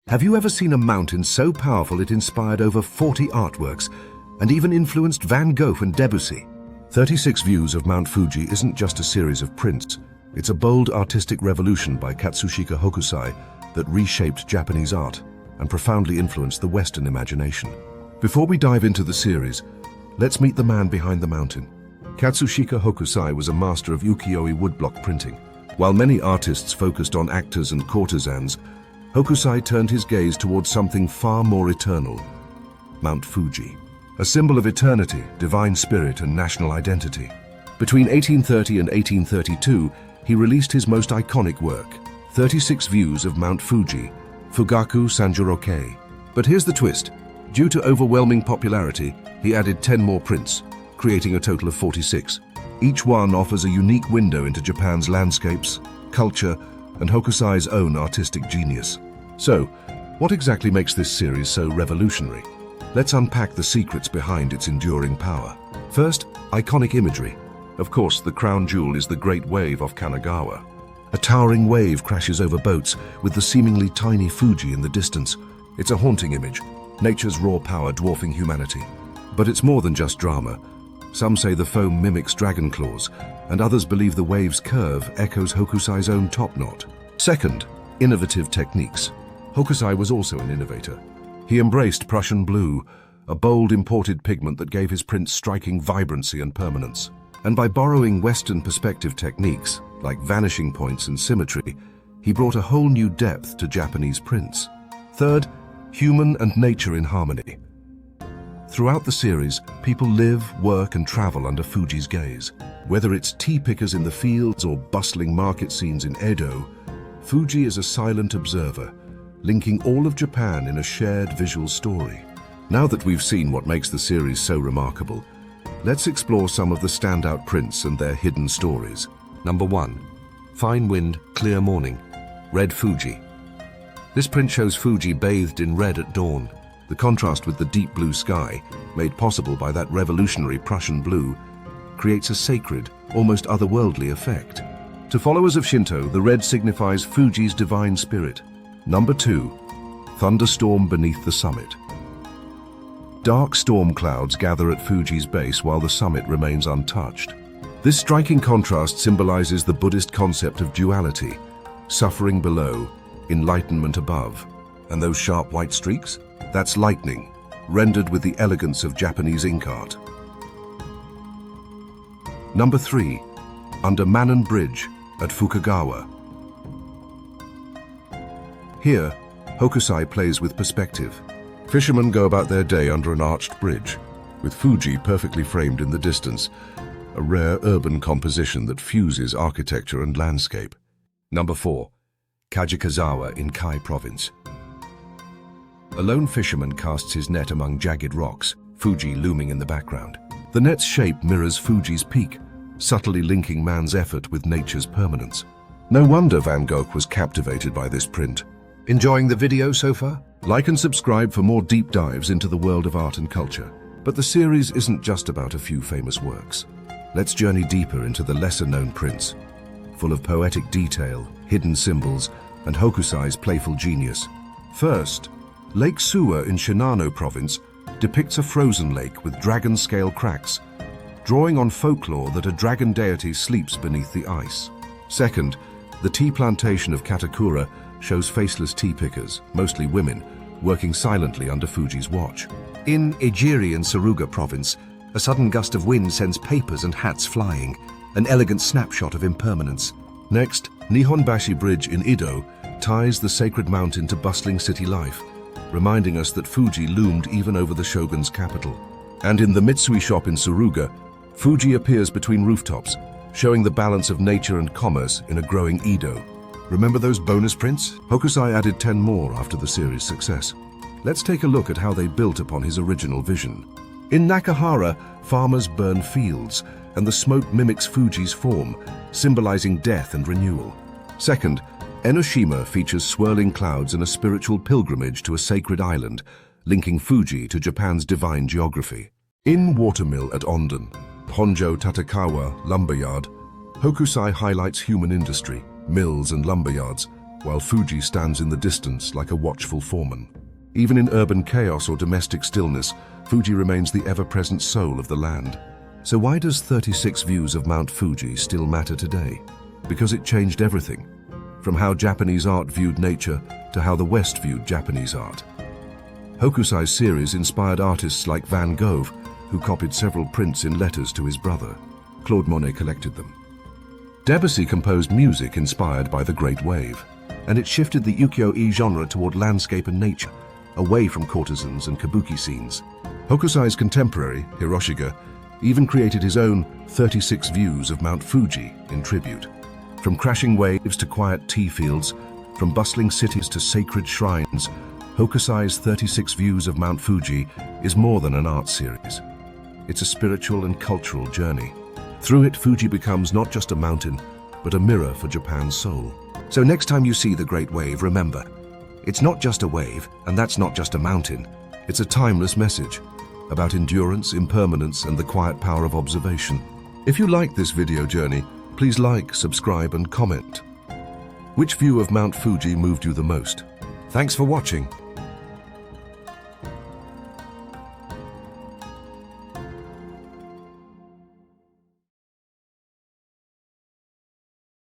Have you ever seen a mountain so powerful it inspired over 40 artworks and even influenced Van Gogh and Debussy? 36 Views of Mount Fuji isn't just a series of prints. It's a bold artistic revolution by Katsushika Hokusai that reshaped Japanese art and profoundly influenced the Western imagination. Before we dive into the series, let's meet the man behind the mountain. Katsushika Hokusai was a master of Ukiyo-e woodblock printing. While many artists focused on actors and courtesans, Hokusai turned his gaze towards something far more eternal: Mount Fuji, a symbol of eternity, divine spirit, and national identity. Between 1830 and 1832, he released his most iconic work, 36 Views of Mount Fuji, Fugaku Sanjuroke. But here's the twist. Due to overwhelming popularity, he added 10 more prints, creating a total of 46. Each one offers a unique window into Japan's landscapes, culture, and Hokusai's own artistic genius. So, what exactly makes this series so revolutionary? Let's unpack the secrets behind its enduring power. First, iconic imagery. Of course, the crown jewel is the Great Wave of Kanagawa. A towering wave crashes over boats with the seemingly tiny Fuji in the distance. It's a haunting image, nature's raw power dwarfing humanity. But it's more than just drama. Some say the foam mimics dragon claws, and others believe the wave's curve echoes Hokusai's own top knot. Second, innovative techniques. Hokusai was also an innovator. He embraced Prussian blue, a bold imported pigment that gave his prints striking vibrancy and permanence. And by borrowing Western perspective techniques, like vanishing points and symmetry, he brought a whole new depth to Japanese prints. Third, human and nature in harmony. Throughout the series, people live, work, and travel under Fuji's gaze. Whether it's tea pickers in the fields or bustling market scenes in Edo, Fuji is a silent observer, linking all of Japan in a shared visual story. Now that we've seen what makes the series so remarkable, let's explore some of the standout prints and their hidden stories. Number 1. Fine Wind, Clear Morning, Red Fuji. This print shows Fuji bathed in red at dawn. The contrast with the deep blue sky, made possible by that revolutionary Prussian blue, creates a sacred, almost otherworldly effect. To followers of Shinto, the red signifies Fuji's divine spirit. Number 2. Thunderstorm Beneath the Summit. Dark storm clouds gather at Fuji's base while the summit remains untouched. This striking contrast symbolizes the Buddhist concept of duality: suffering below, enlightenment above. And those sharp white streaks? That's lightning, rendered with the elegance of Japanese ink art. Number 3. Under Manon Bridge at Fukagawa. Here, Hokusai plays with perspective. Fishermen go about their day under an arched bridge, with Fuji perfectly framed in the distance, a rare urban composition that fuses architecture and landscape. Number 4. Kajikazawa in Kai Province. A lone fisherman casts his net among jagged rocks, Fuji looming in the background. The net's shape mirrors Fuji's peak, subtly linking man's effort with nature's permanence. No wonder Van Gogh was captivated by this print. Enjoying the video so far? Like and subscribe for more deep dives into the world of art and culture. But the series isn't just about a few famous works. Let's journey deeper into the lesser-known prints, full of poetic detail, hidden symbols, and Hokusai's playful genius. First, Lake Suwa in Shinano Province depicts a frozen lake with dragon-scale cracks, drawing on folklore that a dragon deity sleeps beneath the ice. Second, the tea plantation of Katakura shows faceless tea pickers, mostly women, working silently under Fuji's watch. In Ejiri in Suruga Province, a sudden gust of wind sends papers and hats flying, an elegant snapshot of impermanence. Next, Nihonbashi Bridge in Edo ties the sacred mountain to bustling city life, reminding us that Fuji loomed even over the shogun's capital. And in the Mitsui shop in Suruga, Fuji appears between rooftops, showing the balance of nature and commerce in a growing Edo. Remember those bonus prints? Hokusai added 10 more after the series' success. Let's take a look at how they built upon his original vision. In Nakahara, farmers burn fields, and the smoke mimics Fuji's form, symbolizing death and renewal. Second, Enoshima features swirling clouds and a spiritual pilgrimage to a sacred island, linking Fuji to Japan's divine geography. In Watermill at Onden, Honjo Tatekawa Lumberyard, Hokusai highlights human industry, mills and lumberyards, while Fuji stands in the distance like a watchful foreman. Even in urban chaos or domestic stillness, Fuji remains the ever-present soul of the land. So why does 36 views of Mount Fuji still matter today? Because it changed everything, from how Japanese art viewed nature to how the West viewed Japanese art. Hokusai's series inspired artists like Van Gogh, who copied several prints in letters to his brother. Claude Monet collected them. Debussy composed music inspired by the Great Wave, and it shifted the Ukiyo-e genre toward landscape and nature, away from courtesans and kabuki scenes. Hokusai's contemporary, Hiroshige, even created his own 36 views of Mount Fuji in tribute. From crashing waves to quiet tea fields, from bustling cities to sacred shrines, Hokusai's 36 views of Mount Fuji is more than an art series. It's a spiritual and cultural journey. Through it, Fuji becomes not just a mountain, but a mirror for Japan's soul. So next time you see the Great Wave, remember, it's not just a wave, and that's not just a mountain. It's a timeless message about endurance, impermanence, and the quiet power of observation. If you like this video journey, please like, subscribe, and comment. Which view of Mount Fuji moved you the most? Thanks for watching.